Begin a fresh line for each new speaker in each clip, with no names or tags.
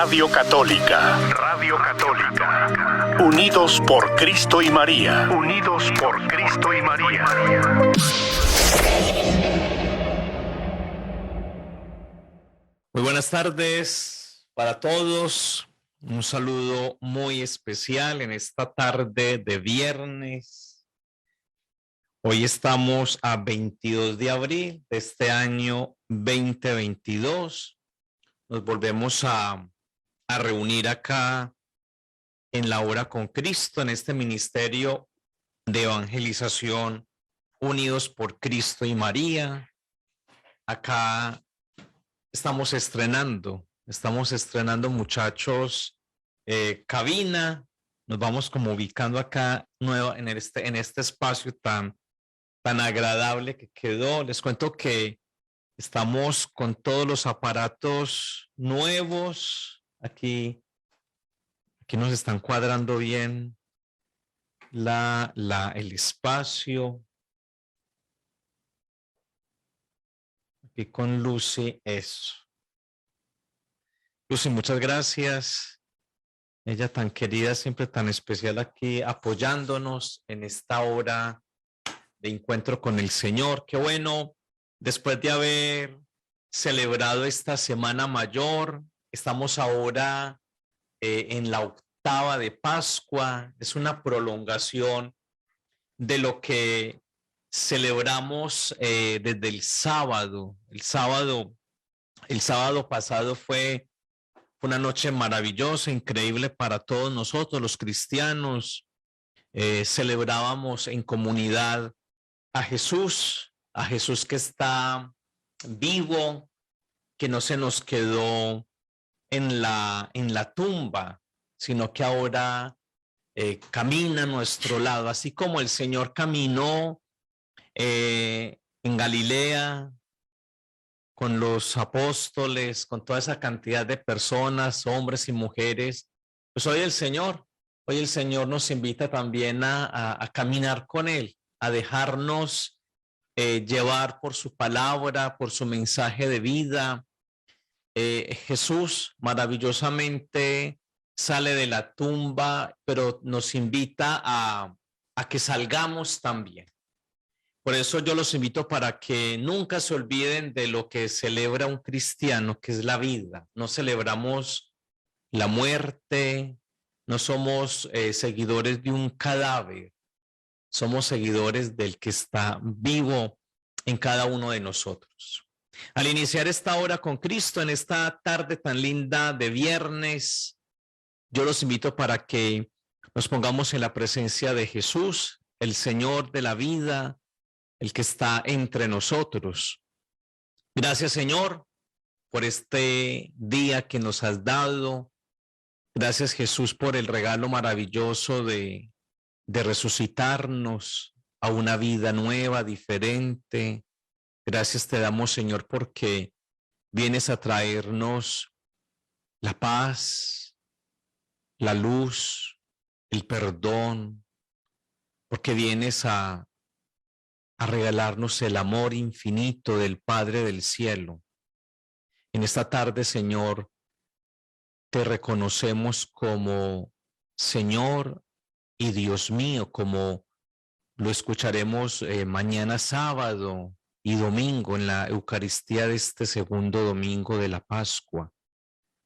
Radio Católica. Radio Católica. Unidos por Cristo y María. Unidos por Cristo y María.
Muy buenas tardes para todos. Un saludo muy especial en esta tarde de viernes. Hoy estamos a 22 de abril de este año 2022. Nos volvemos a reunir acá en la Hora con Cristo, en este ministerio de evangelización Unidos por Cristo y María. Acá estamos estrenando muchachos, cabina. Nos vamos como ubicando acá nueva en este espacio tan agradable que quedó. Les cuento que estamos con todos los aparatos nuevos. Aquí nos están cuadrando bien el espacio. Aquí con Lucy, eso. Lucy, muchas gracias. Ella tan querida, siempre tan especial aquí, apoyándonos en esta hora de encuentro con el Señor. Qué bueno, después de haber celebrado esta Semana Mayor, estamos ahora en la octava de Pascua. Es una prolongación de lo que celebramos desde el sábado. El sábado pasado fue una noche maravillosa, increíble para todos nosotros, los cristianos. Celebrábamos en comunidad a Jesús que está vivo, que no se nos quedó en la tumba, sino que ahora camina a nuestro lado, así como el Señor caminó en Galilea con los apóstoles, con toda esa cantidad de personas, hombres y mujeres. Pues hoy el Señor nos invita también a caminar con Él, a dejarnos llevar por su palabra, por su mensaje de vida. Jesús maravillosamente sale de la tumba, pero nos invita a que salgamos también. Por eso yo los invito para que nunca se olviden de lo que celebra un cristiano, que es la vida. No celebramos la muerte, no somos seguidores de un cadáver, somos seguidores del que está vivo en cada uno de nosotros. Al iniciar esta hora con Cristo, en esta tarde tan linda de viernes, yo los invito para que nos pongamos en la presencia de Jesús, el Señor de la vida, el que está entre nosotros. Gracias, Señor, por este día que nos has dado. Gracias, Jesús, por el regalo maravilloso de resucitarnos a una vida nueva, diferente. Gracias te damos, Señor, porque vienes a traernos la paz, la luz, el perdón, porque vienes a regalarnos el amor infinito del Padre del cielo. En esta tarde, Señor, te reconocemos como Señor y Dios mío, como lo escucharemos mañana sábado y domingo en la Eucaristía de este segundo domingo de la Pascua,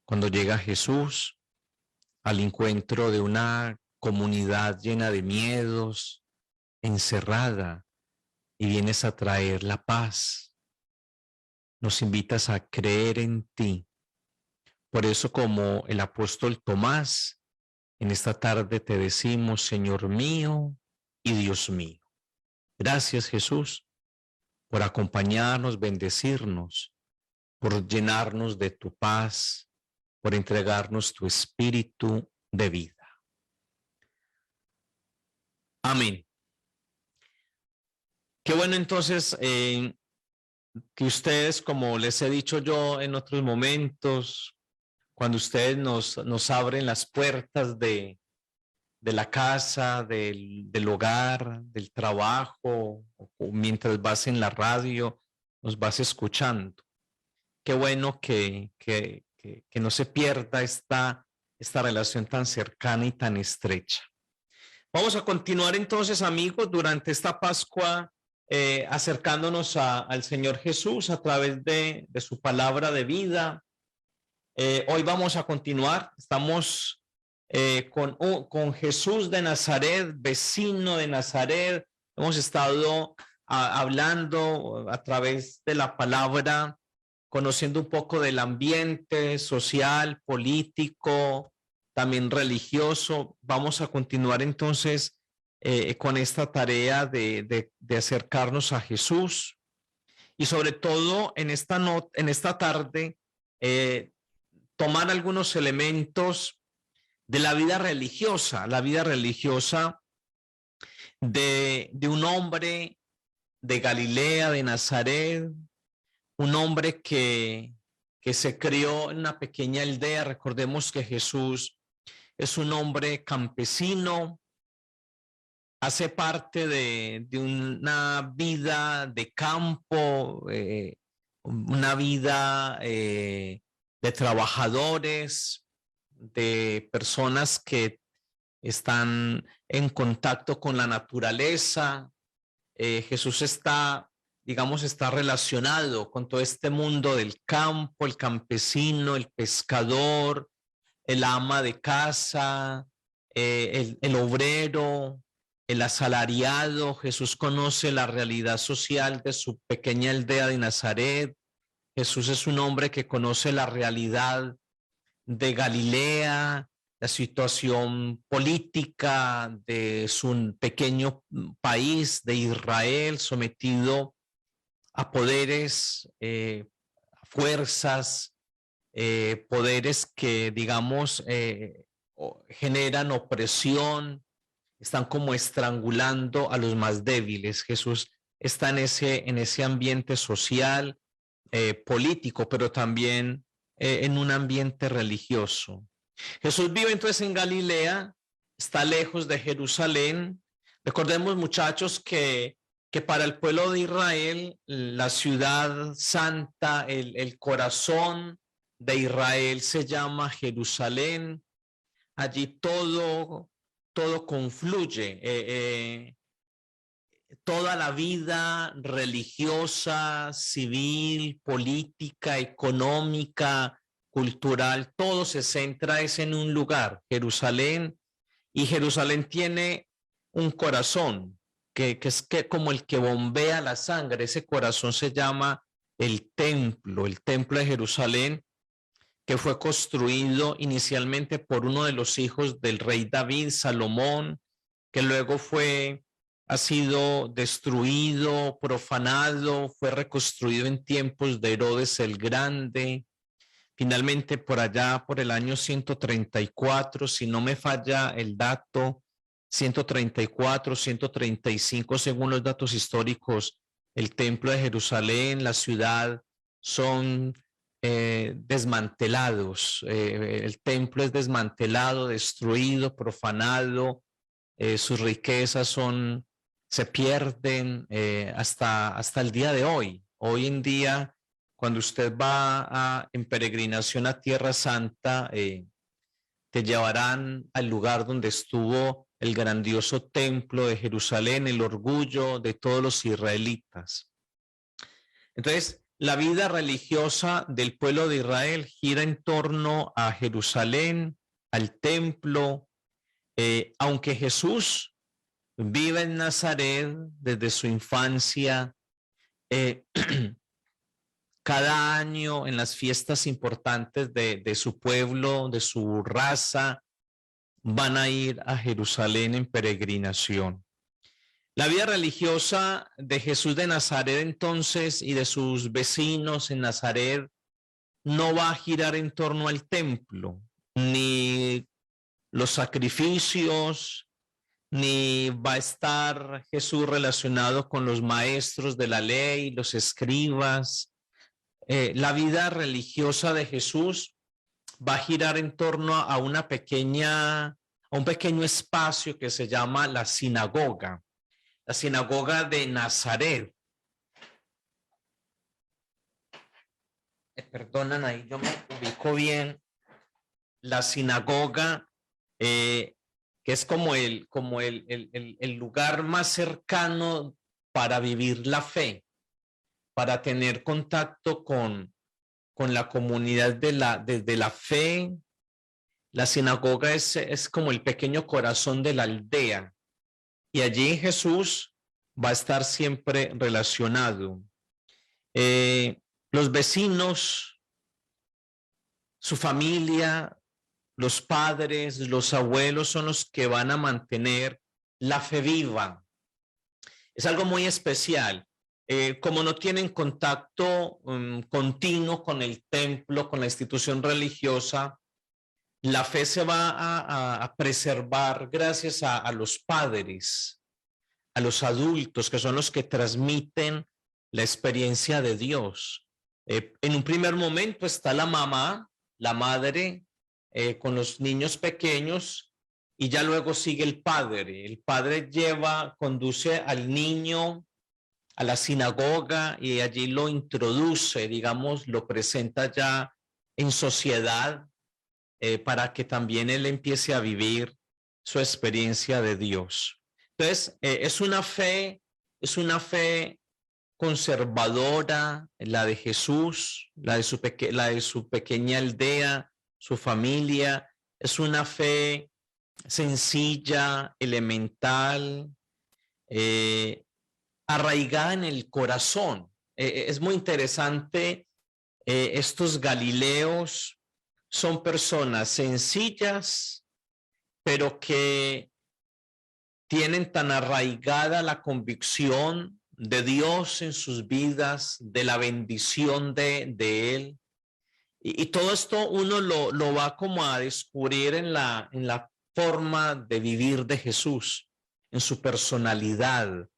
cuando llega Jesús al encuentro de una comunidad llena de miedos, encerrada, y vienes a traer la paz. Nos invitas a creer en ti. Por eso, como el apóstol Tomás, en esta tarde te decimos, Señor mío y Dios mío. Gracias, Jesús, por acompañarnos, bendecirnos, por llenarnos de tu paz, por entregarnos tu espíritu de vida. Amén. Qué bueno entonces que ustedes, como les he dicho yo en otros momentos, cuando ustedes nos abren las puertas de la casa, del hogar, del trabajo, o mientras vas en la radio, nos vas escuchando. Qué bueno que que no se pierda esta relación tan cercana y tan estrecha. Vamos a continuar entonces, amigos, durante esta Pascua, acercándonos al Señor Jesús a través de su palabra de vida. Hoy vamos a continuar, estamos con Jesús de Nazaret, vecino de Nazaret. Hemos estado hablando a través de la palabra, conociendo un poco del ambiente social, político, también religioso. Vamos a continuar entonces con esta tarea de acercarnos a Jesús y sobre todo en esta tarde tomar algunos elementos de la vida religiosa de un hombre de Galilea, de Nazaret, un hombre que se crió en una pequeña aldea. Recordemos que Jesús es un hombre campesino, hace parte de una vida de campo, una vida de trabajadores, de personas que están en contacto con la naturaleza. Jesús está relacionado con todo este mundo del campo, el campesino, el pescador, el ama de casa, el obrero, el asalariado. Jesús conoce la realidad social de su pequeña aldea de Nazaret. Jesús es un hombre que conoce la realidad de Galilea, la situación política de su pequeño país, de Israel, sometido a poderes, fuerzas, poderes que, digamos, generan opresión, están como estrangulando a los más débiles. Jesús está en ese ambiente social, político, pero también en un ambiente religioso. Jesús vive entonces en Galilea, está lejos de Jerusalén. Recordemos, muchachos, que para el pueblo de Israel, la ciudad santa, el corazón de Israel se llama Jerusalén. Allí todo confluye. Toda la vida religiosa, civil, política, económica, cultural, todo se centra en un lugar, Jerusalén, y Jerusalén tiene un corazón que es como el que bombea la sangre. Ese corazón se llama el templo de Jerusalén, que fue construido inicialmente por uno de los hijos del rey David, Salomón, que luego ha sido destruido, profanado, fue reconstruido en tiempos de Herodes el Grande. Finalmente, por allá, por el año 134, si no me falla el dato, 134, 135, según los datos históricos, el templo de Jerusalén, la ciudad, son desmantelados. El templo es desmantelado, destruido, profanado. Sus riquezas se pierden hasta el día de hoy. Hoy en día, cuando usted va en peregrinación a Tierra Santa, te llevarán al lugar donde estuvo el grandioso templo de Jerusalén, el orgullo de todos los israelitas. Entonces, la vida religiosa del pueblo de Israel gira en torno a Jerusalén, al templo. Aunque Jesús vive en Nazaret desde su infancia, cada año en las fiestas importantes de su pueblo, de su raza, van a ir a Jerusalén en peregrinación. La vida religiosa de Jesús de Nazaret entonces y de sus vecinos en Nazaret no va a girar en torno al templo, ni los sacrificios, ni va a estar Jesús relacionado con los maestros de la ley, los escribas. La vida religiosa de Jesús va a girar en torno a un pequeño espacio que se llama la sinagoga de Nazaret. perdonan ahí, yo me ubico bien, la sinagoga, que es como el lugar más cercano para vivir la fe, para tener contacto con la comunidad de la fe. La sinagoga es como el pequeño corazón de la aldea y allí Jesús va a estar siempre relacionado. Los vecinos, su familia, los padres, los abuelos son los que van a mantener la fe viva. Es algo muy especial. Como no tienen contacto continuo con el templo, con la institución religiosa, la fe se va a preservar gracias a los padres, a los adultos, que son los que transmiten la experiencia de Dios. En un primer momento está la mamá, la madre, con los niños pequeños, y ya luego sigue el padre. El padre conduce al niño a la sinagoga y allí lo introduce, digamos, lo presenta ya en sociedad, para que también él empiece a vivir su experiencia de Dios. Entonces, es una fe conservadora, la de Jesús, la de su pequeña aldea, su familia. Es una fe sencilla, elemental, arraigada en el corazón. Es muy interesante. Estos galileos son personas sencillas, pero que tienen tan arraigada la convicción de Dios en sus vidas, de la bendición de Él. Y todo esto uno lo va como a descubrir en la forma de vivir de Jesús, en su personalidad.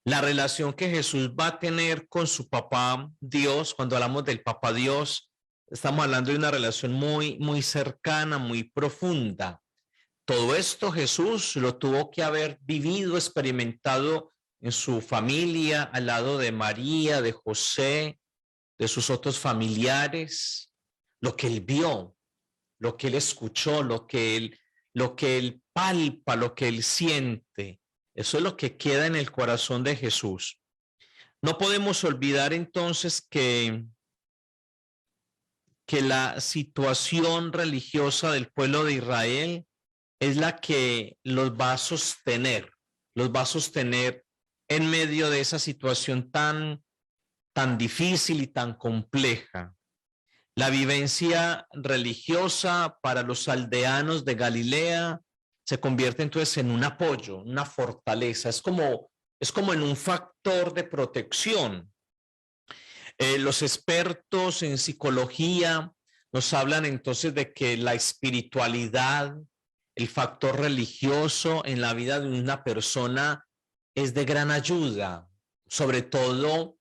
La relación que Jesús va a tener con su papá Dios, cuando hablamos del papá Dios, estamos hablando de una relación muy, muy cercana, muy profunda. Todo esto Jesús lo tuvo que haber vivido, experimentado en su familia, al lado de María, de José, de sus otros familiares, lo que él vio, lo que él escuchó, lo que él palpa, lo que él siente. Eso es lo que queda en el corazón de Jesús. No podemos olvidar entonces que la situación religiosa del pueblo de Israel es la que los va a sostener en medio de esa situación tan difícil y tan compleja. La vivencia religiosa para los aldeanos de Galilea se convierte entonces en un apoyo, una fortaleza, es como en un factor de protección. Los expertos en psicología nos hablan entonces de que la espiritualidad, el factor religioso en la vida de una persona es de gran ayuda, sobre todo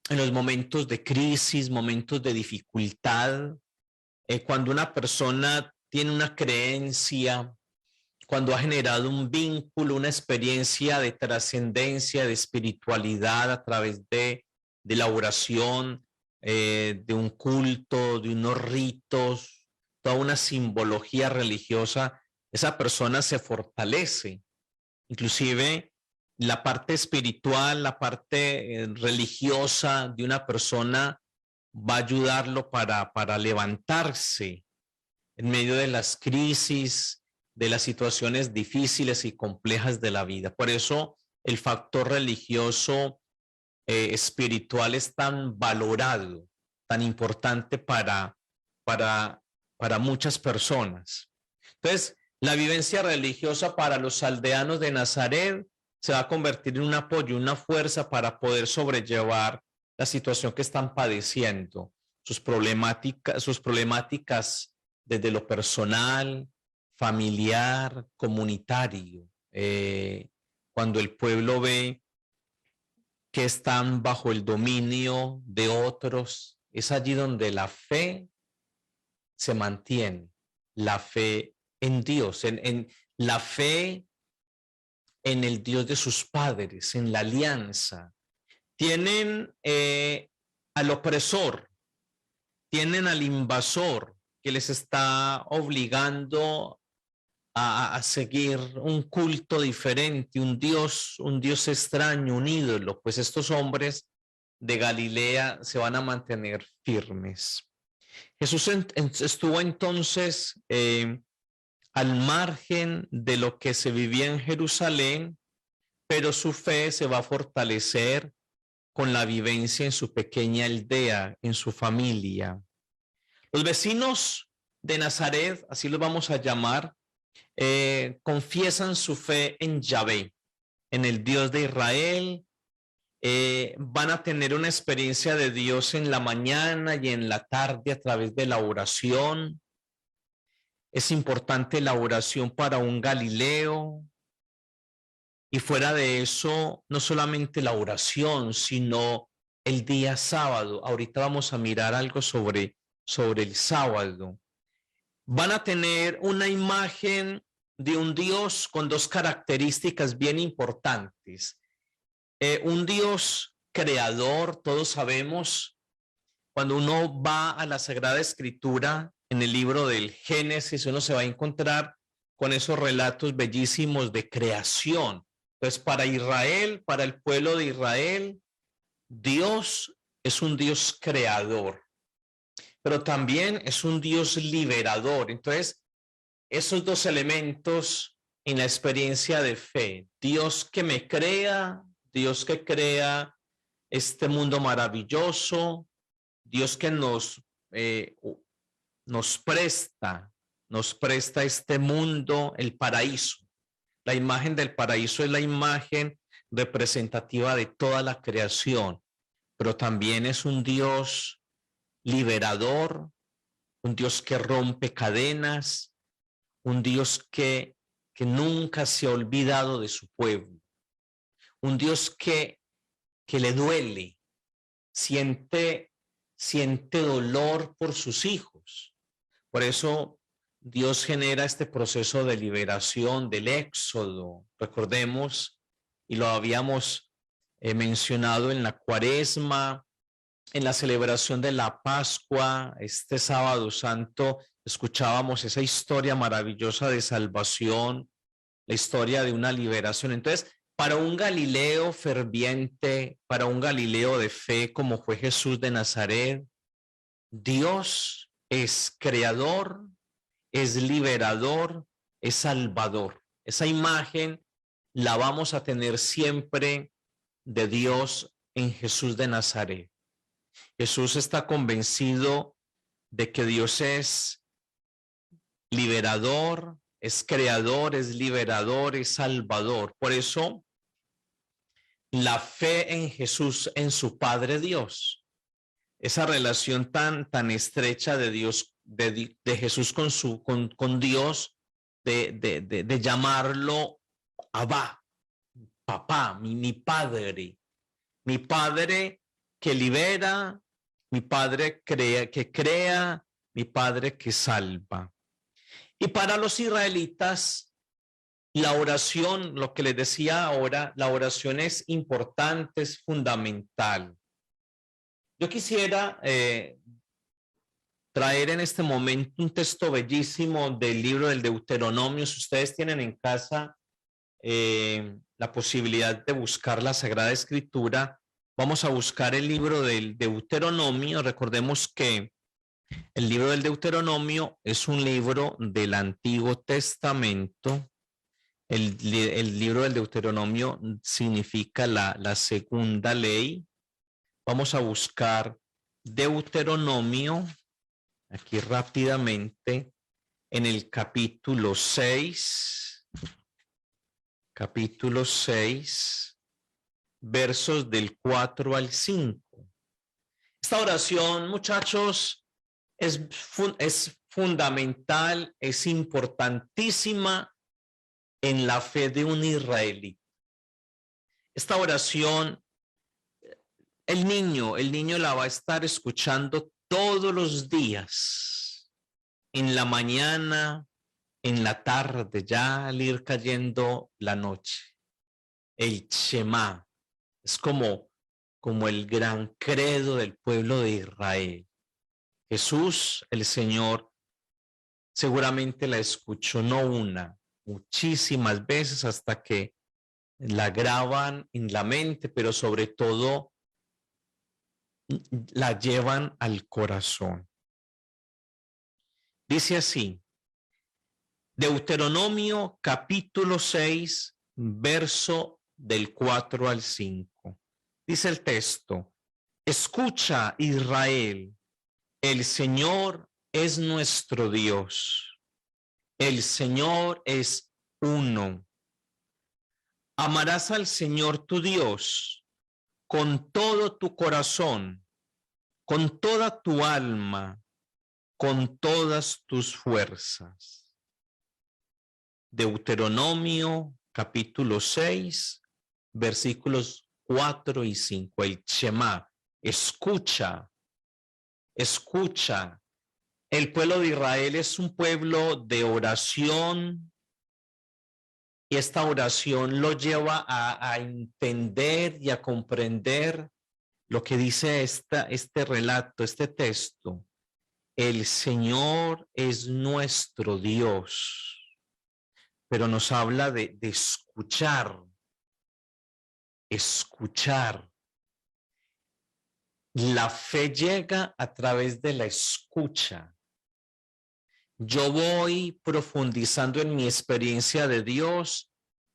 en los momentos de crisis, momentos de dificultad, cuando una persona tiene una creencia, cuando ha generado un vínculo, una experiencia de trascendencia, de espiritualidad a través de la oración, de un culto, de unos ritos, toda una simbología religiosa, esa persona se fortalece. Inclusive la parte espiritual, la parte religiosa de una persona va a ayudarlo para levantarse en medio de las crisis, de las situaciones difíciles y complejas de la vida. Por eso el factor religioso espiritual es tan valorado, tan importante para muchas personas. Entonces, la vivencia religiosa para los aldeanos de Nazaret se va a convertir en un apoyo, una fuerza para poder sobrellevar la situación que están padeciendo, sus problemáticas desde lo personal, familiar, comunitario. Cuando el pueblo ve que están bajo el dominio de otros, es allí donde la fe se mantiene, la fe en Dios, en la fe en el Dios de sus padres, en la alianza. Tienen al opresor, tienen al invasor que les está obligando a seguir un culto diferente, un Dios extraño, un ídolo, pues estos hombres de Galilea se van a mantener firmes. Jesús estuvo entonces al margen de lo que se vivía en Jerusalén, pero su fe se va a fortalecer con la vivencia en su pequeña aldea, en su familia. Los vecinos de Nazaret, así los vamos a llamar, confiesan su fe en Yahvé, en el Dios de Israel. Van a tener una experiencia de Dios en la mañana y en la tarde a través de la oración. Es importante la oración para un Galileo. Y fuera de eso, no solamente la oración, sino el día sábado. Ahorita vamos a mirar algo sobre el sábado. Van a tener una imagen de un Dios con dos características bien importantes. Un Dios creador, todos sabemos, cuando uno va a la Sagrada Escritura, en el libro del Génesis, uno se va a encontrar con esos relatos bellísimos de creación. Entonces, para Israel, para el pueblo de Israel, Dios es un Dios creador, pero también es un Dios liberador. Entonces, esos dos elementos en la experiencia de fe, Dios que me crea, Dios que crea este mundo maravilloso, Dios que nos presta este mundo, el paraíso. La imagen del paraíso es la imagen representativa de toda la creación, pero también es un Dios liberador, un Dios que rompe cadenas, un Dios que nunca se ha olvidado de su pueblo, un Dios que le duele, siente dolor por sus hijos. Por eso Dios genera este proceso de liberación, del éxodo. Recordemos, y lo habíamos mencionado en la Cuaresma, en la celebración de la Pascua, este sábado santo, escuchábamos esa historia maravillosa de salvación, la historia de una liberación. Entonces, para un Galileo ferviente, para un Galileo de fe como fue Jesús de Nazaret, Dios es creador, es liberador, es salvador. Esa imagen la vamos a tener siempre de Dios en Jesús de Nazaret. Jesús está convencido de que Dios es liberador, es creador, es liberador, es salvador. Por eso, la fe en Jesús, en su Padre Dios, esa relación tan estrecha de Dios, de Jesús con Dios, de llamarlo Abba, papá, mi padre que libera, mi padre que crea, mi padre que salva. Y para los israelitas, la oración, lo que les decía ahora, la oración es importante, es fundamental. Yo quisiera traer en este momento un texto bellísimo del libro del Deuteronomio. Si ustedes tienen en casa la posibilidad de buscar la Sagrada Escritura, vamos a buscar el libro del Deuteronomio. Recordemos que el libro del Deuteronomio es un libro del Antiguo Testamento. El libro del Deuteronomio significa la segunda ley. Vamos a buscar Deuteronomio, aquí rápidamente, en el capítulo 6, versos del 4 al 5. Esta oración, muchachos, es fundamental, es importantísima en la fe de un israelí. Esta oración, el niño la va a estar escuchando todos los días, en la mañana, en la tarde, ya al ir cayendo la noche. El Shema es como el gran credo del pueblo de Israel. Jesús, el Señor, seguramente la escuchó no una, muchísimas veces hasta que la graban en la mente, pero sobre todo la llevan al corazón. Dice así, Deuteronomio capítulo 6, verso del 4 al 5. Dice el texto, escucha Israel, el Señor es nuestro Dios. El Señor es uno. Amarás al Señor tu Dios con todo tu corazón, con toda tu alma, con todas tus fuerzas. Deuteronomio capítulo 6, versículos 4 y 5. El Shema, escucha, escucha. El pueblo de Israel es un pueblo de oración y esta oración lo lleva a entender y a comprender lo que dice este relato, este texto. El Señor es nuestro Dios, pero nos habla de escuchar, escuchar. La fe llega a través de la escucha. Yo voy profundizando en mi experiencia de Dios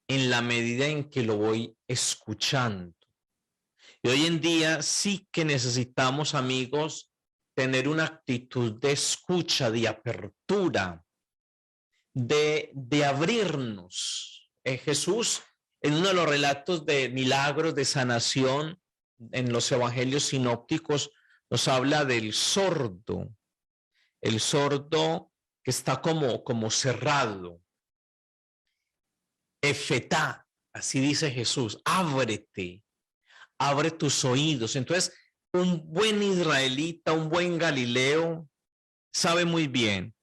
en la medida en que lo voy escuchando. Y hoy en día sí que necesitamos, amigos, tener una actitud de escucha, de apertura, de abrirnos. Jesús, en uno de los relatos de milagros de sanación en los evangelios sinópticos, nos habla del sordo. El sordo que está como cerrado. Efetá, así dice Jesús, ábrete, abre tus oídos. Entonces, un buen israelita, un buen galileo, sabe muy bien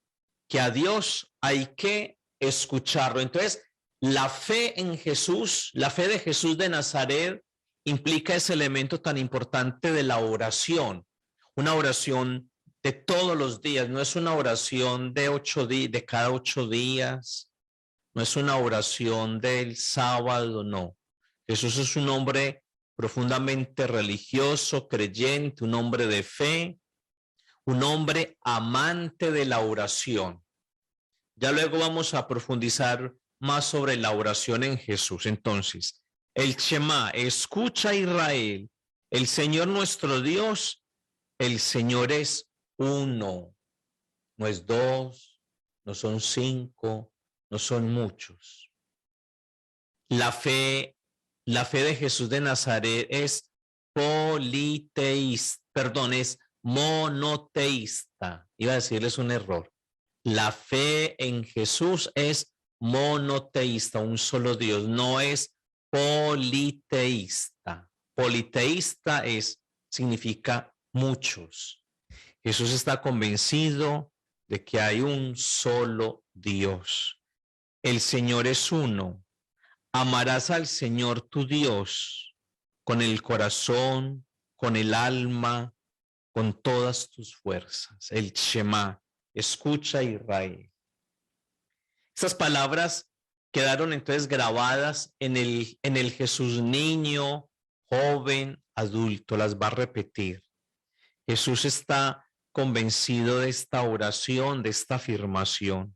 que a Dios hay que escucharlo. Entonces, la fe en Jesús, la fe de Jesús de Nazaret, implica ese elemento tan importante de la oración. Una oración de todos los días, no es una oración de cada 8 días, no es una oración del sábado, no. Jesús es un hombre profundamente religioso, creyente, un hombre de fe, un hombre amante de la oración. Ya luego vamos a profundizar más sobre la oración en Jesús. Entonces, el Shema, escucha Israel, el Señor nuestro Dios, el Señor es uno, no es 2, no son 5, no son muchos. La fe de Jesús de Nazaret es politeísta, perdón, es monoteísta. Iba a decirles un error. La fe en Jesús es monoteísta, un solo Dios, no es politeísta. Politeísta significa muchos. Jesús está convencido de que hay un solo Dios. El Señor es uno. Amarás al Señor tu Dios con el corazón, con el alma, con todas tus fuerzas. El Shema, escucha Israel. Estas palabras quedaron entonces grabadas en el Jesús niño, joven, adulto. Las va a repetir. Jesús está convencido de esta oración, de esta afirmación.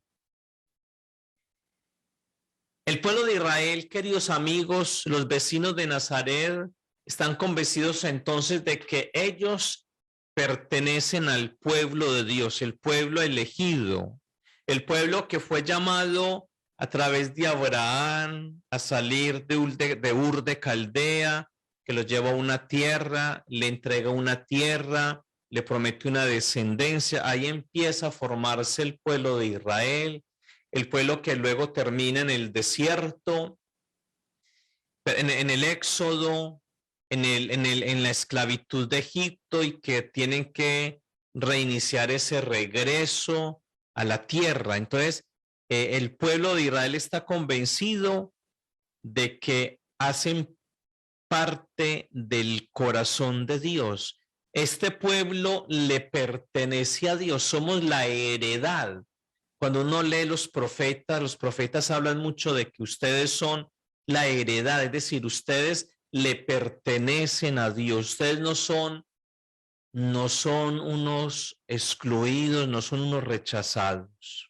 El pueblo de Israel, queridos amigos, los vecinos de Nazaret, están convencidos entonces de que ellos pertenecen al pueblo de Dios, el pueblo elegido, el pueblo que fue llamado a través de Abraham a salir de Ur de Caldea, que lo lleva a una tierra, le entrega una tierra, le promete una descendencia. Ahí empieza a formarse el pueblo de Israel, el pueblo que luego termina en el desierto, en el éxodo, en la esclavitud de Egipto, y que tienen que reiniciar ese regreso a la tierra. Entonces, el pueblo de Israel está convencido de que hacen parte del corazón de Dios, Este pueblo le pertenece a Dios, somos la heredad. Cuando uno lee los profetas hablan mucho de que ustedes son la heredad, es decir, ustedes le pertenecen a Dios, ustedes no son unos excluidos, no son unos rechazados.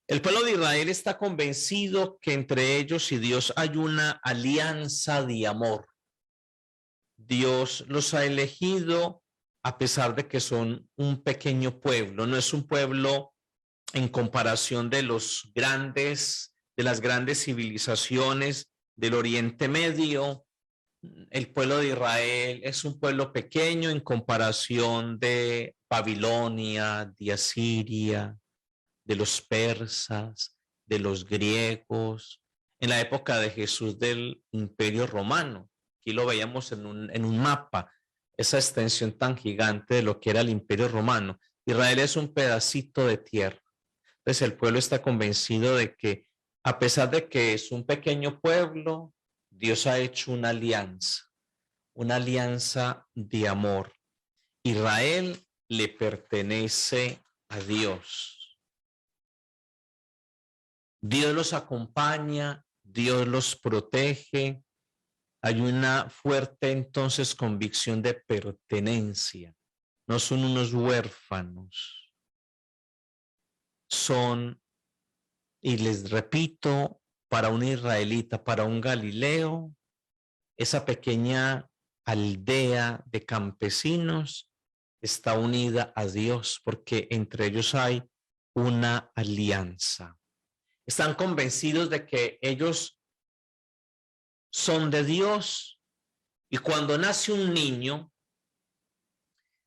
El pueblo de Israel está convencido que entre ellos y Dios hay una alianza de amor. Dios los ha elegido a pesar de que son un pequeño pueblo, no es un pueblo en comparación de las grandes civilizaciones del Oriente Medio. El pueblo de Israel es un pueblo pequeño en comparación de Babilonia, de Asiria, de los persas, de los griegos, en la época de Jesús del Imperio Romano. Aquí lo veíamos en un mapa, esa extensión tan gigante de lo que era el Imperio Romano. Israel es un pedacito de tierra. Entonces el pueblo está convencido de que a pesar de que es un pequeño pueblo, Dios ha hecho una alianza de amor. Israel le pertenece a Dios. Dios los acompaña, Dios los protege. Hay una fuerte entonces convicción de pertenencia. No son unos huérfanos. Son, y les repito, para un israelita, para un galileo, esa pequeña aldea de campesinos está unida a Dios porque entre ellos hay una alianza. Están convencidos de que ellos son de Dios y cuando nace un niño,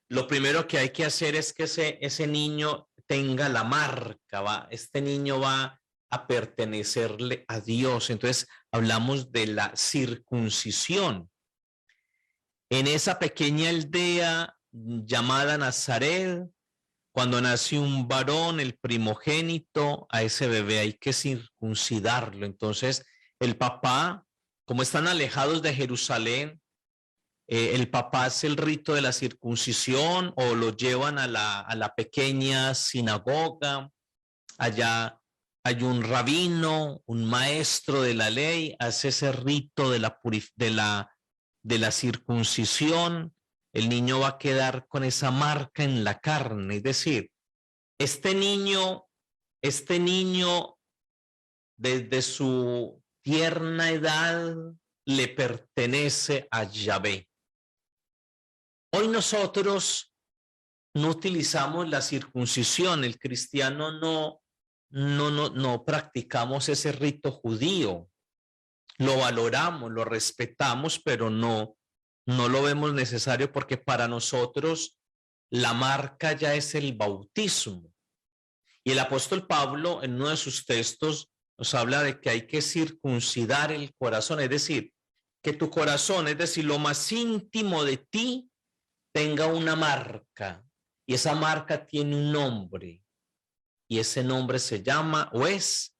lo primero que hay que hacer es que ese niño tenga la marca, este niño va a pertenecerle a Dios. Entonces hablamos de la circuncisión. En esa pequeña aldea llamada Nazaret, cuando nace un varón, el primogénito, a ese bebé hay que circuncidarlo. Entonces el papá, como están alejados de Jerusalén, el papá hace el rito de la circuncisión o lo llevan a la pequeña sinagoga. Allá hay un rabino, un maestro de la ley, hace ese rito de la circuncisión. El niño va a quedar con esa marca en la carne. Es decir, este niño desde su tierna edad le pertenece a Yahvé. Hoy nosotros no utilizamos la circuncisión, el cristiano no practicamos ese rito judío. Lo valoramos, lo respetamos, pero no lo vemos necesario porque para nosotros la marca ya es el bautismo. Y el apóstol Pablo en uno de sus textos nos habla de que hay que circuncidar el corazón, es decir, que tu corazón, es decir, lo más íntimo de ti, tenga una marca y esa marca tiene un nombre y ese nombre se llama o es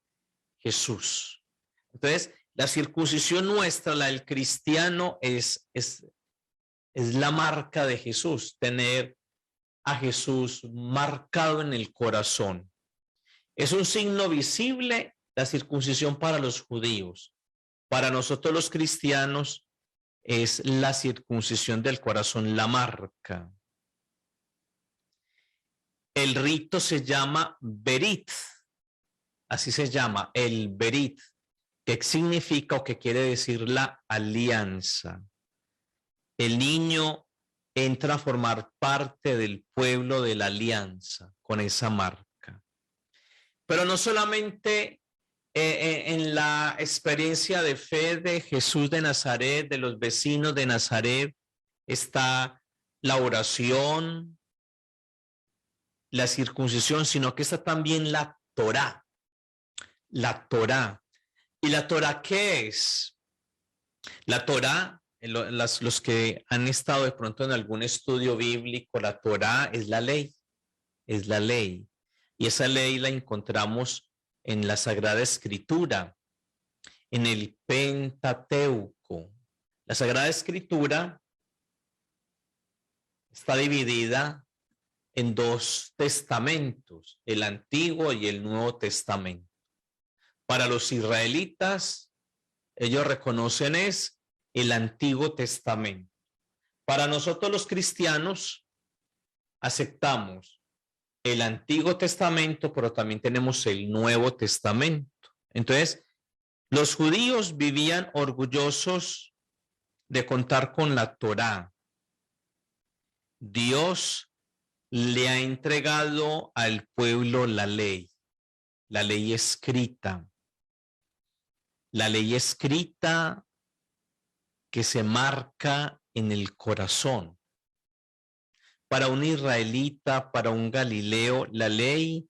Jesús. Entonces, la circuncisión nuestra, la del cristiano, es la marca de Jesús, tener a Jesús marcado en el corazón. Es un signo visible la circuncisión para los judíos. Para nosotros los cristianos es la circuncisión del corazón, la marca. El rito se llama berit, así se llama, el berit, que significa o que quiere decir la alianza. El niño entra a formar parte del pueblo de la alianza con esa marca. Pero no solamente en la experiencia de fe de Jesús de Nazaret, de los vecinos de Nazaret, está la oración, la circuncisión, sino que está también la Torá. La Torá. ¿Y la Torá qué es? La Torá, los que han estado de pronto en algún estudio bíblico, la Torá es la ley. Es la ley. Y esa ley la encontramos en la Sagrada Escritura, en el Pentateuco. La Sagrada Escritura está dividida en dos testamentos, el Antiguo y el Nuevo Testamento. Para los israelitas, ellos reconocen es el Antiguo Testamento. Para nosotros los cristianos, aceptamos el Antiguo Testamento, pero también tenemos el Nuevo Testamento. Entonces, los judíos vivían orgullosos de contar con la Torá. Dios le ha entregado al pueblo la ley escrita. La ley escrita que se marca en el corazón. Para un israelita, para un galileo, la ley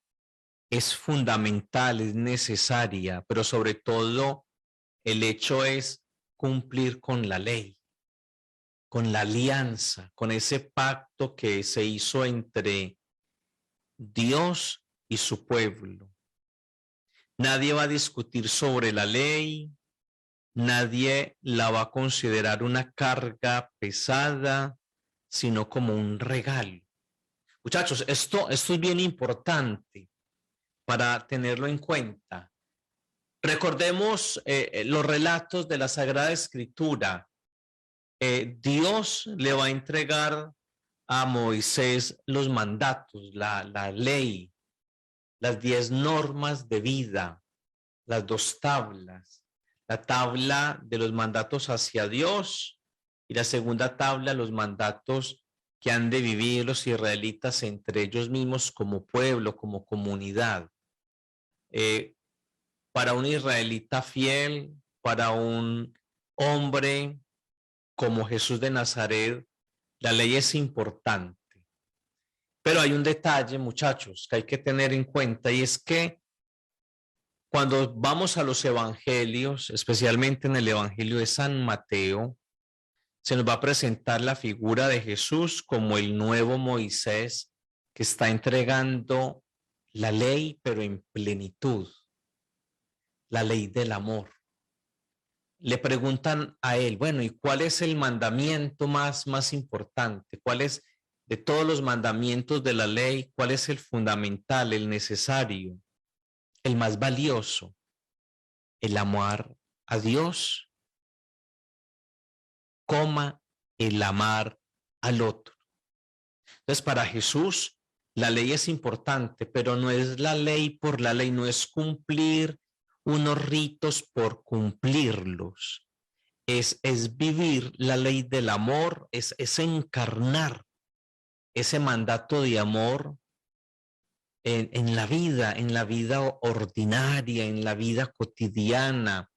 es fundamental, es necesaria, pero sobre todo el hecho es cumplir con la ley, con la alianza, con ese pacto que se hizo entre Dios y su pueblo. Nadie va a discutir sobre la ley, nadie la va a considerar una carga pesada, sino como un regalo. Muchachos, esto es bien importante para tenerlo en cuenta. Recordemos los relatos de la Sagrada Escritura. Dios le va a entregar a Moisés los mandatos, la ley, las 10 normas de vida, las 2 tablas, la tabla de los mandatos hacia Dios y la segunda tabla, los mandatos que han de vivir los israelitas entre ellos mismos como pueblo, como comunidad. Para un israelita fiel, para un hombre como Jesús de Nazaret, la ley es importante. Pero hay un detalle, muchachos, que hay que tener en cuenta, y es que cuando vamos a los evangelios, especialmente en el Evangelio de San Mateo, se nos va a presentar la figura de Jesús como el nuevo Moisés que está entregando la ley, pero en plenitud, la ley del amor. Le preguntan a él, bueno, ¿y cuál es el mandamiento más importante? ¿Cuál es, de todos los mandamientos de la ley, cuál es el fundamental, el necesario, el más valioso? El amar a Dios, el amar al otro. Entonces, para Jesús, la ley es importante, pero no es la ley por la ley, no es cumplir unos ritos por cumplirlos. Es vivir la ley del amor, es encarnar ese mandato de amor en la vida ordinaria, en la vida cotidiana,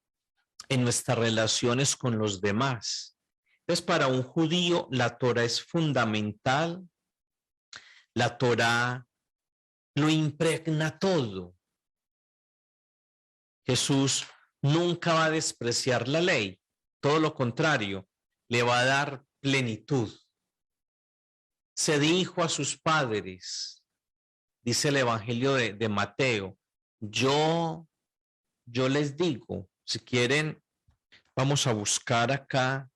en nuestras relaciones con los demás. Entonces, para un judío, la Torá es fundamental. La Torá lo impregna todo. Jesús nunca va a despreciar la ley, todo lo contrario, le va a dar plenitud. Se dijo a sus padres, dice el Evangelio de Mateo, yo les digo, si quieren, vamos a buscar acá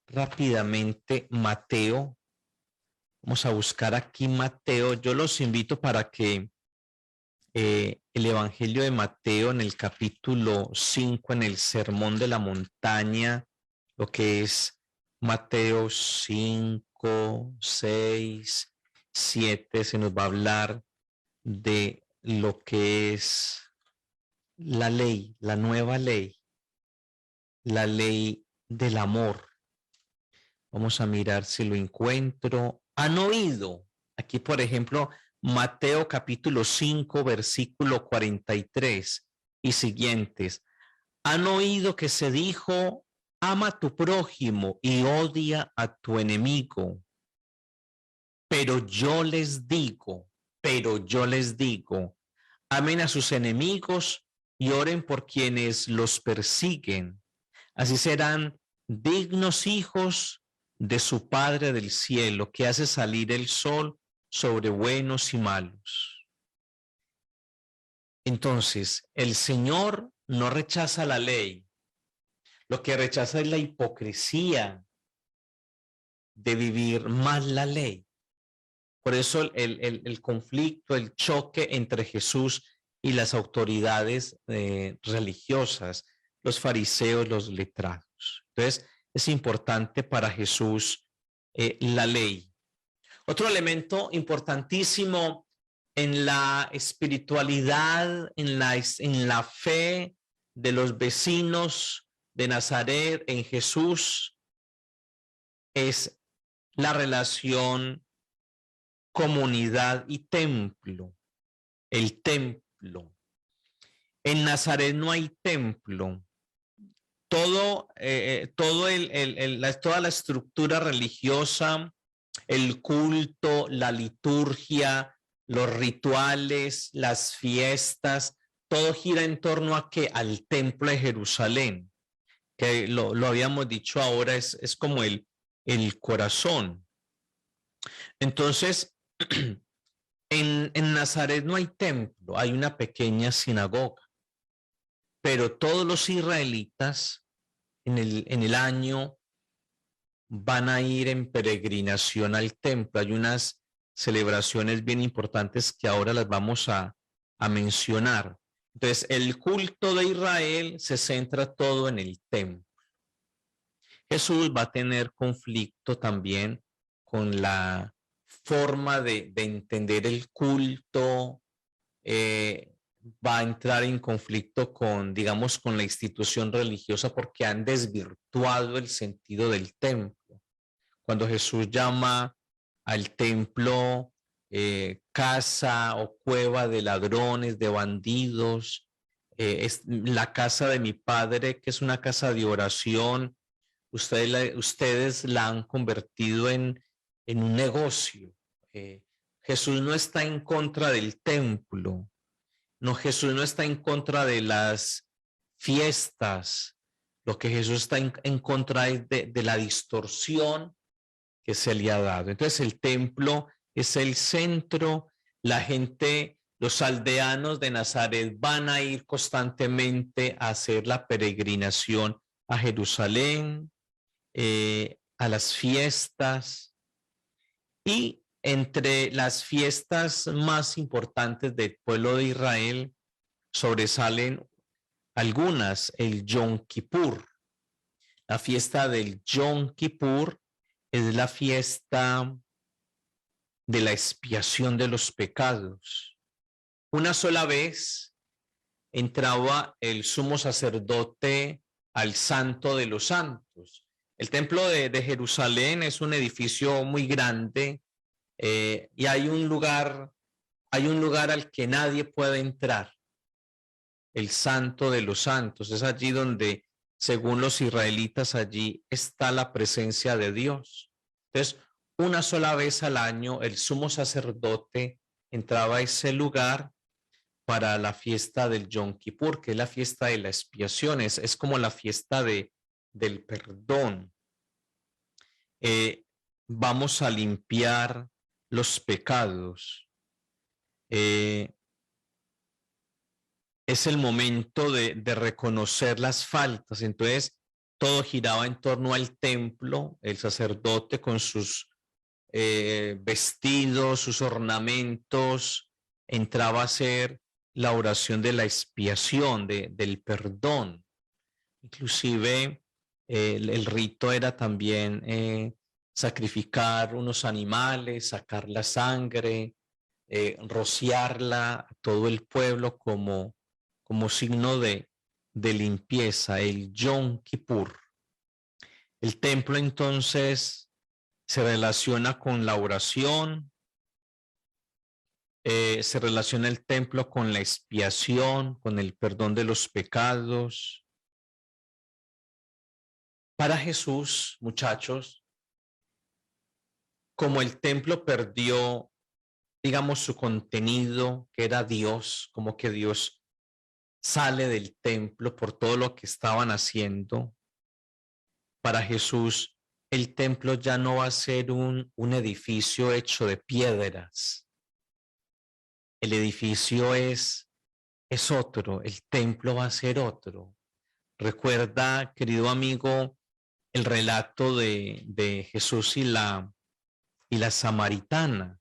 rápidamente Mateo. Vamos a buscar aquí Mateo. Yo los invito para que el Evangelio de Mateo en el capítulo 5, en el Sermón de la Montaña, lo que es Mateo 5, 6, 7, se nos va a hablar de lo que es la ley, la nueva ley, la ley del amor. Vamos a mirar si lo encuentro. Han oído, aquí por ejemplo, Mateo capítulo 5, versículo 43 y siguientes. Han oído que se dijo, ama a tu prójimo y odia a tu enemigo. Pero yo les digo, amen a sus enemigos y oren por quienes los persiguen. Así serán dignos hijos de su Padre del cielo, que hace salir el sol sobre buenos y malos. Entonces, el Señor no rechaza la ley. Lo que rechaza es la hipocresía de vivir mal la ley. Por eso el conflicto, el choque entre Jesús y las autoridades religiosas, los fariseos, los letrados. Entonces, es importante para Jesús la ley. Otro elemento importantísimo en la espiritualidad, en la fe de los vecinos de Nazaret en Jesús, es la relación comunidad y templo. El templo. En Nazaret no hay templo. Toda la estructura religiosa, el culto, la liturgia, los rituales, las fiestas, todo gira en torno a qué? Al templo de Jerusalén, que lo habíamos dicho ahora, es como el corazón. Entonces, en Nazaret no hay templo, hay una pequeña sinagoga, pero todos los israelitas en el año van a ir en peregrinación al templo. Hay unas celebraciones bien importantes que ahora las vamos a mencionar. Entonces, el culto de Israel se centra todo en el templo. Jesús va a tener conflicto también con la forma de entender el culto, va a entrar en conflicto con, digamos, con la institución religiosa porque han desvirtuado el sentido del templo. Cuando Jesús llama al templo casa o cueva de ladrones, de bandidos, es la casa de mi padre, que es una casa de oración, ustedes la han convertido en un negocio. Jesús no está en contra del templo. No, Jesús no está en contra de las fiestas. Lo que Jesús está en contra es de la distorsión que se le ha dado. Entonces el templo es el centro. La gente, los aldeanos de Nazaret van a ir constantemente a hacer la peregrinación a Jerusalén, a las fiestas. Y entre las fiestas más importantes del pueblo de Israel sobresalen algunas, el Yom Kippur. La fiesta del Yom Kippur es la fiesta de la expiación de los pecados. Una sola vez entraba el sumo sacerdote al Santo de los Santos. El templo de Jerusalén es un edificio muy grande y hay un lugar al que nadie puede entrar. El Santo de los Santos es allí donde, según los israelitas, allí está la presencia de Dios. Entonces, una sola vez al año el sumo sacerdote entraba a ese lugar para la fiesta del Yom Kippur, que es la fiesta de la expiación, es como la fiesta del perdón. Vamos a limpiar los pecados. Es el momento de reconocer las faltas. Entonces, todo giraba en torno al templo, el sacerdote con sus vestidos, sus ornamentos, entraba a hacer la oración de la expiación, del perdón. Inclusive, el rito era también sacrificar unos animales, sacar la sangre, rociarla a todo el pueblo como signo de limpieza, el Yom Kippur. El templo entonces se relaciona con la oración, se relaciona el templo con la expiación, con el perdón de los pecados. Para Jesús, muchachos, como el templo perdió, digamos, su contenido, que era Dios, como que Dios sale del templo por todo lo que estaban haciendo. Para Jesús, el templo ya no va a ser un edificio hecho de piedras. El edificio es otro, el templo va a ser otro. Recuerda, querido amigo, el relato de Jesús y la samaritana.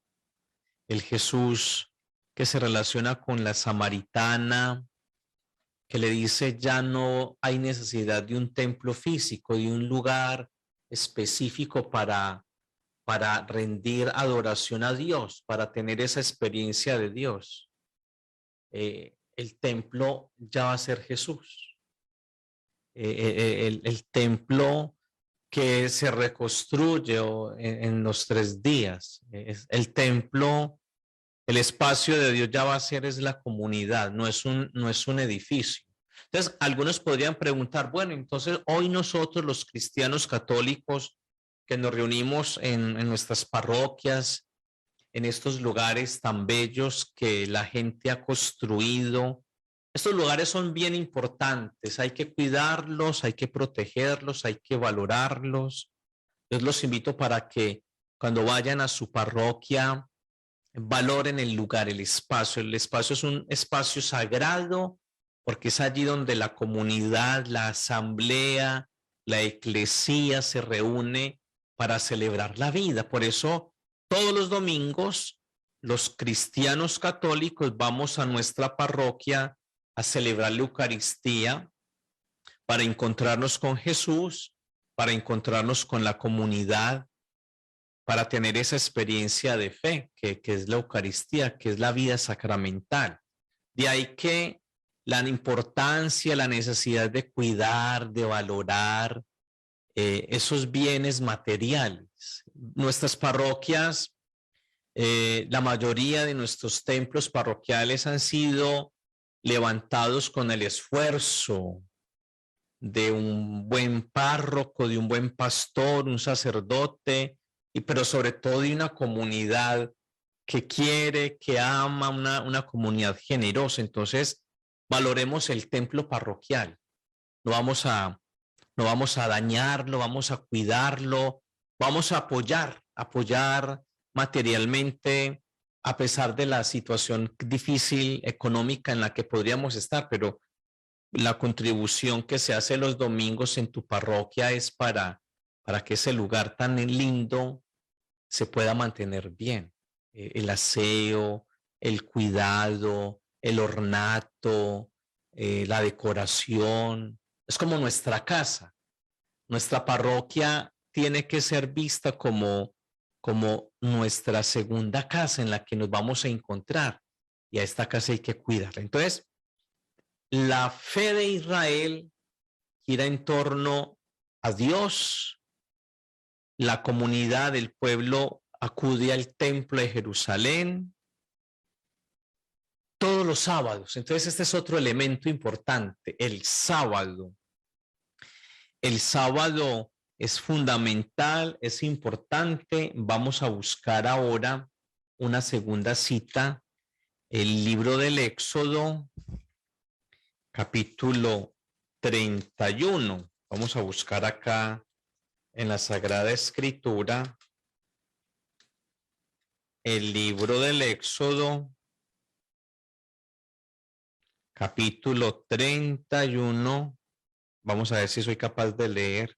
el Jesús que se relaciona con la samaritana, que le dice ya no hay necesidad de un templo físico, de un lugar específico para rendir adoración a Dios, para tener esa experiencia de Dios. El templo ya va a ser Jesús. El templo que se reconstruye en los 3 días. El templo, el espacio de Dios ya va a ser es la comunidad, no es un edificio. Entonces, algunos podrían preguntar, bueno, entonces hoy nosotros los cristianos católicos que nos reunimos en nuestras parroquias, en estos lugares tan bellos que la gente ha construido, estos lugares son bien importantes, hay que cuidarlos, hay que protegerlos, hay que valorarlos. Yo los invito para que cuando vayan a su parroquia, valoren el lugar, el espacio. El espacio es un espacio sagrado porque es allí donde la comunidad, la asamblea, la eclesía se reúne para celebrar la vida. Por eso, todos los domingos, los cristianos católicos vamos a nuestra parroquia a celebrar la Eucaristía para encontrarnos con Jesús, para encontrarnos con la comunidad, para tener esa experiencia de fe que es la Eucaristía, que es la vida sacramental. De ahí que la importancia, la necesidad de cuidar, de valorar esos bienes materiales. Nuestras parroquias, la mayoría de nuestros templos parroquiales han sido levantados con el esfuerzo de un buen párroco, de un buen pastor, un sacerdote, pero sobre todo de una comunidad que quiere, que ama, una comunidad generosa. Entonces, valoremos el templo parroquial. No vamos a dañarlo, vamos a cuidarlo, vamos a apoyar materialmente a pesar de la situación difícil económica en la que podríamos estar, pero la contribución que se hace los domingos en tu parroquia es para que ese lugar tan lindo se pueda mantener bien. El aseo, el cuidado, el ornato, la decoración. Es como nuestra casa. Nuestra parroquia tiene que ser vista como nuestra segunda casa en la que nos vamos a encontrar. Y a esta casa hay que cuidarla. Entonces, la fe de Israel gira en torno a Dios. La comunidad del pueblo acude al templo de Jerusalén todos los sábados. Entonces, este es otro elemento importante, el sábado. El sábado es fundamental, es importante. Vamos a buscar ahora una segunda cita, el libro del Éxodo, capítulo 31. Vamos a buscar acá en la Sagrada Escritura el libro del Éxodo, capítulo 31. Vamos a ver si soy capaz de leer.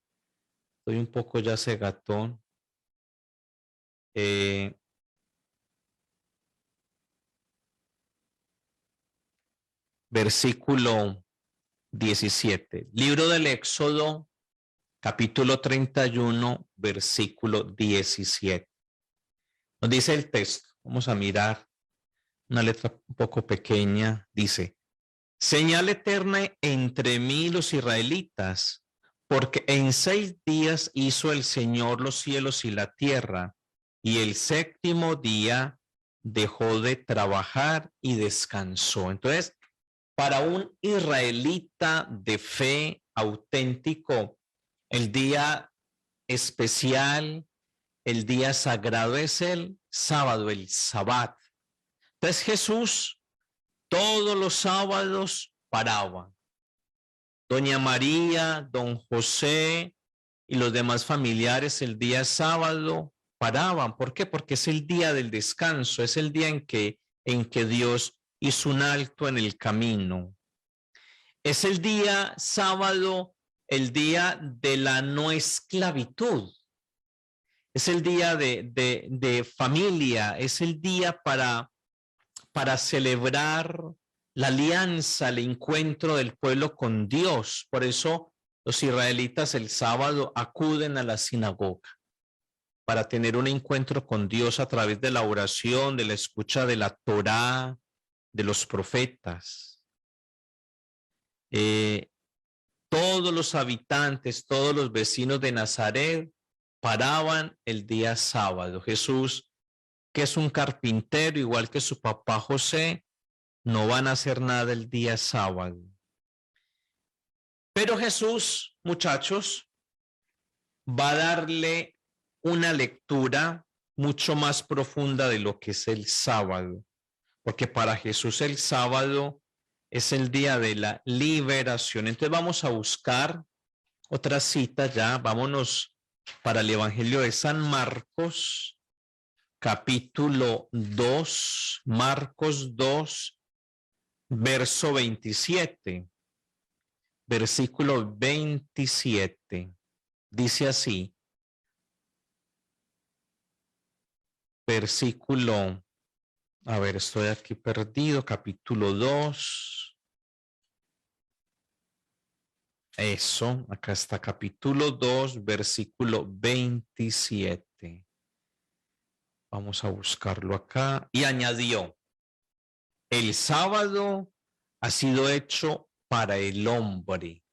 Estoy un poco ya cegatón. Versículo 17. Libro del Éxodo, capítulo 31, versículo 17. Nos dice el texto. Vamos a mirar una letra un poco pequeña. Dice: señal eterna entre mí y los israelitas, porque en 6 días hizo el Señor los cielos y la tierra, y el 7º día dejó de trabajar y descansó. Entonces, para un israelita de fe auténtico, el día especial, el día sagrado es el sábado, el Sabbat. Entonces Jesús todos los sábados paraba. Doña María, don José y los demás familiares el día sábado paraban. ¿Por qué? Porque es el día del descanso, es el día en que Dios hizo un alto en el camino. Es el día sábado, el día de la no esclavitud. es el día de familia, es el día para celebrar la alianza, el encuentro del pueblo con Dios. Por eso los israelitas el sábado acuden a la sinagoga para tener un encuentro con Dios a través de la oración, de la escucha de la Torá, de los profetas. Todos los habitantes, todos los vecinos de Nazaret paraban el día sábado. Jesús, que es un carpintero igual que su papá José, no van a hacer nada el día sábado. Pero Jesús, muchachos, va a darle una lectura mucho más profunda de lo que es el sábado, porque para Jesús el sábado es el día de la liberación. Entonces vamos a buscar otra cita ya, vámonos para el Evangelio de San Marcos, capítulo 2, Marcos 2, verso 27, versículo 27, dice así, versículo, a ver, estoy aquí perdido, capítulo 2, eso, acá está, capítulo 2, versículo 27. Vamos a buscarlo acá. Y añadió, el sábado ha sido hecho para el hombre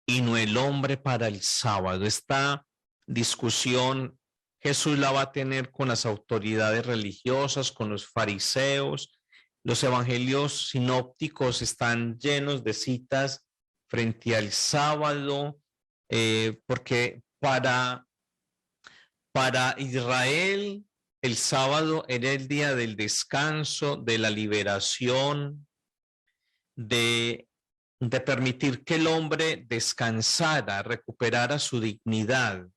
y no el hombre para el sábado. Esta discusión Jesús la va a tener con las autoridades religiosas, con los fariseos. Los evangelios sinópticos están llenos de citas frente al sábado, porque para Israel el sábado era el día del descanso, de la liberación, de permitir que el hombre descansara, recuperara su dignidad.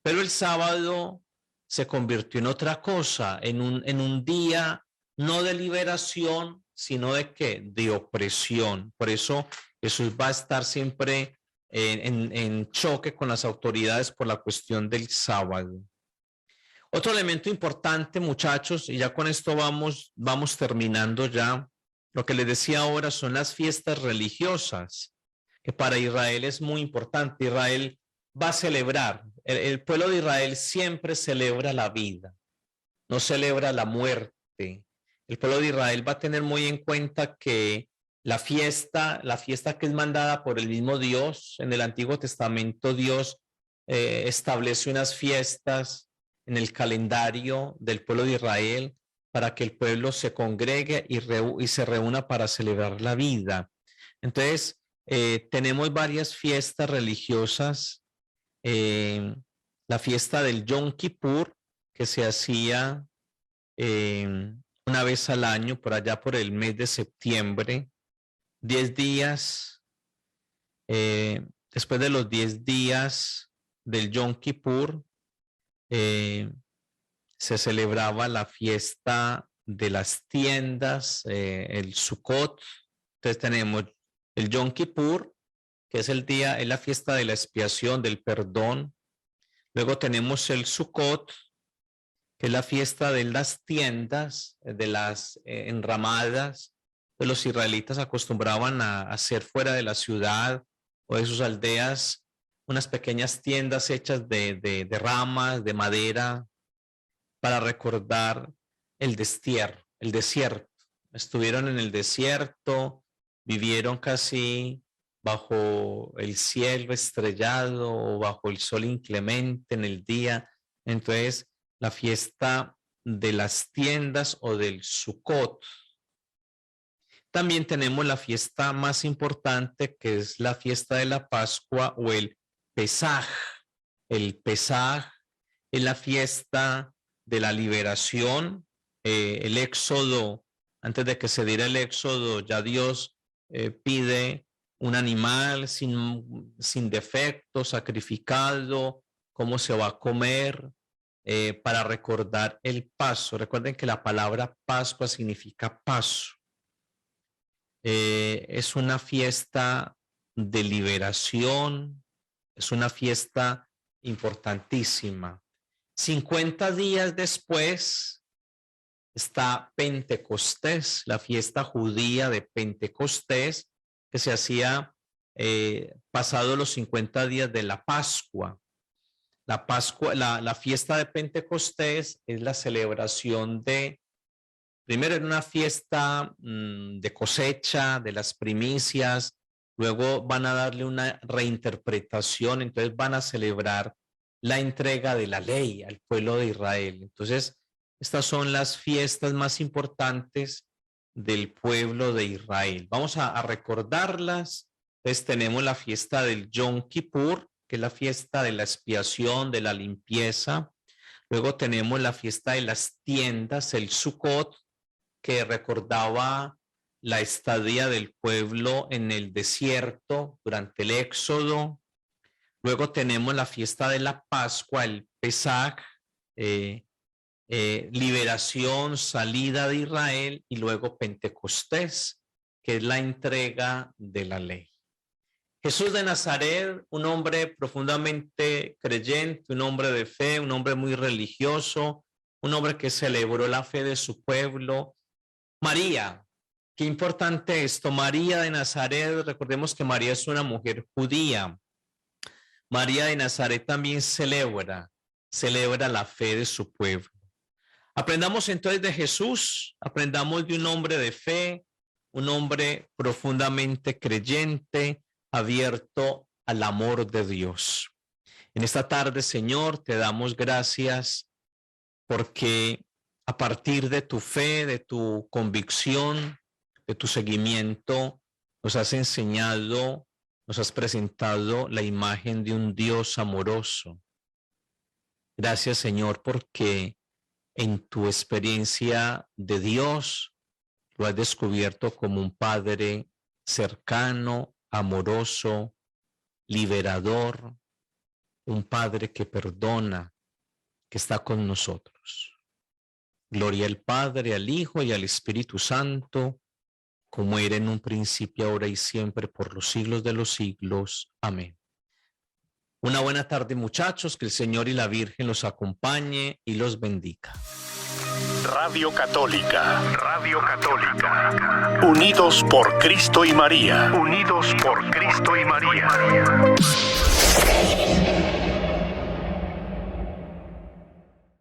Pero el sábado se convirtió en otra cosa, en un día no de liberación, sino de ¿qué? De opresión. Por eso Jesús va a estar siempre en choque con las autoridades por la cuestión del sábado. Otro elemento importante, muchachos, y ya con esto vamos terminando ya, lo que les decía ahora son las fiestas religiosas, que para Israel es muy importante. Israel va a celebrar, el pueblo de Israel siempre celebra la vida, no celebra la muerte. El pueblo de Israel va a tener muy en cuenta que la fiesta que es mandada por el mismo Dios, en el Antiguo Testamento Dios establece unas fiestas en el calendario del pueblo de Israel para que el pueblo se congregue y se reúna para celebrar la vida. Entonces, tenemos varias fiestas religiosas. La fiesta del Yom Kippur, que se hacía una vez al año, por allá por el mes de septiembre, 10 días, después de los 10 días del Yom Kippur, se celebraba la fiesta de las tiendas, el Sukkot. Entonces tenemos el Yom Kippur, que es es la fiesta de la expiación, del perdón. Luego tenemos el Sukkot, que es la fiesta de las tiendas, de las enramadas. Que los israelitas acostumbraban a hacer fuera de la ciudad o de sus aldeas unas pequeñas tiendas hechas de ramas, de madera, para recordar el desierto. Estuvieron en el desierto, vivieron casi bajo el cielo estrellado o bajo el sol inclemente en el día. Entonces, la fiesta de las tiendas o del Sukkot. También tenemos la fiesta más importante, que es la fiesta de la Pascua o el Pesaj. El Pesaj es la fiesta de la liberación, el éxodo. Antes de que se diera el éxodo, ya Dios pide un animal sin defecto, sacrificado, cómo se va a comer, para recordar el paso. Recuerden que la palabra Pascua significa paso. Es una fiesta de liberación, es una fiesta importantísima. 50 días después está Pentecostés, la fiesta judía de Pentecostés, que se hacía pasados los 50 días de la Pascua. La Pascua, la fiesta de Pentecostés es la celebración de, primero era una fiesta de cosecha, de las primicias, luego van a darle una reinterpretación, entonces van a celebrar la entrega de la ley al pueblo de Israel. Entonces, estas son las fiestas más importantes del pueblo de Israel. Vamos a recordarlas. Entonces tenemos la fiesta del Yom Kippur, que es la fiesta de la expiación, de la limpieza. Luego tenemos la fiesta de las tiendas, el Sukkot, que recordaba la estadía del pueblo en el desierto durante el Éxodo. Luego tenemos la fiesta de la Pascua, el Pesaj, liberación, salida de Israel, y luego Pentecostés, que es la entrega de la ley. Jesús de Nazaret, un hombre profundamente creyente, un hombre de fe, un hombre muy religioso, un hombre que celebró la fe de su pueblo. María, qué importante esto, María de Nazaret, recordemos que María es una mujer judía. María de Nazaret también celebra la fe de su pueblo. Aprendamos entonces de Jesús, aprendamos de un hombre de fe, un hombre profundamente creyente, abierto al amor de Dios. En esta tarde, Señor, te damos gracias porque a partir de tu fe, de tu convicción, de tu seguimiento, nos has enseñado, nos has presentado la imagen de un Dios amoroso. Gracias, Señor, porque en tu experiencia de Dios lo has descubierto como un Padre cercano, amoroso, liberador, un Padre que perdona, que está con nosotros. Gloria al Padre, al Hijo y al Espíritu Santo, como era en un principio, ahora y siempre, por los siglos de los siglos. Amén. Una buena tarde, muchachos, que el Señor y la Virgen los acompañe y los bendiga.
Radio Católica, Radio Católica. Unidos por Cristo y María. Unidos por Cristo y María.